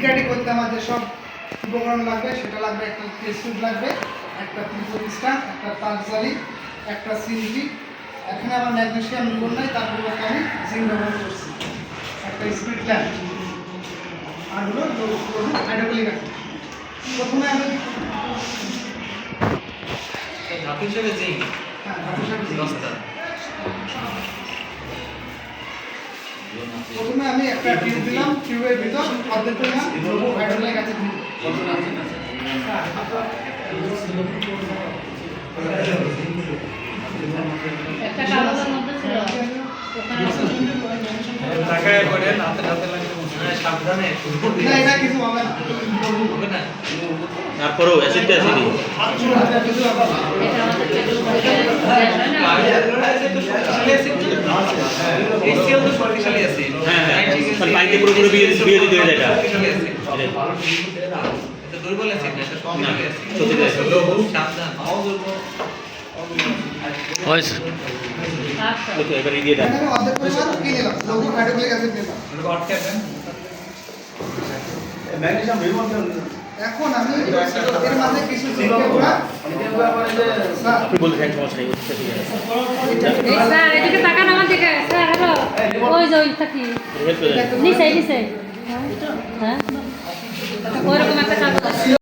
প্রিন্টারটি করতে আমাদের সব উপকরণ লাগবে, সেটা লাগবে একটা টেস্ট টিউব লাগবে, একটা 325 একটা তারজালি, একটা সিনজি। এখানে আমার ম্যাগনেসিয়াম নিবন নাই, তার পরিবর্তে আমি জিঙ্ক ব্যবহার করছি, একটা স্পিড ল্যাম্প, আর হলো হাইড্রোক্লিক অ্যাসিড। প্রথমে আমি ধাতু হিসেবে জিঙ্ক, হ্যাঁ ধাতু হিসেবে জিঙ্ক। প্রথমে আমি একটা টিউব দিলাম, টিউবের ভিতর অর্ধেক পরিমাণ হাইড্রোক্লিক অ্যাসিড দিই। একটা কাগজের মধ্যে ছিল টাকায় করে হাতে হাতে লাগে সাবধানে না এটা কিছু হবে না, হবে না। তারপরেও অ্যাসিডটা অ্যাসিডই। এটা আমাদের পেটের উপরে HCl তো শক্তিশালী অ্যাসিড। হ্যাঁ হ্যাঁ, মানে পানিতে পুরোপুরি বিয়ে দিতে হয় এটা। শক্তিশালী অ্যাসিড। এটাই। এটা দুর্বল অ্যাসিড না, এটা শক্তিশালী অ্যাসিড। শক্তিশালী অ্যাসিড। সাবধান। হয়েছে। আচ্ছা দেখো এবার দিয়ে দেন। এখানে আমি অর্ধেক পরিমাণ কি নিলাম, লঘু হাইড্রোক্লিক অ্যাসিড নিলাম। এটা আটকাবেন। এখন আমি এর মাঝে কিছু জিঙ্কের গুঁড়া, স্যার আপনি বলতে থাকেন, সমস্যা নেই, ঠিক আছে। এই স্যার এদিকে তাকান আমার দিকে স্যার হ্যালো ওই যে ওইটা কি হেল্প করে দেন। নিচে নিচে হ্যাঁ ওইরকম একটা কাগজ আছে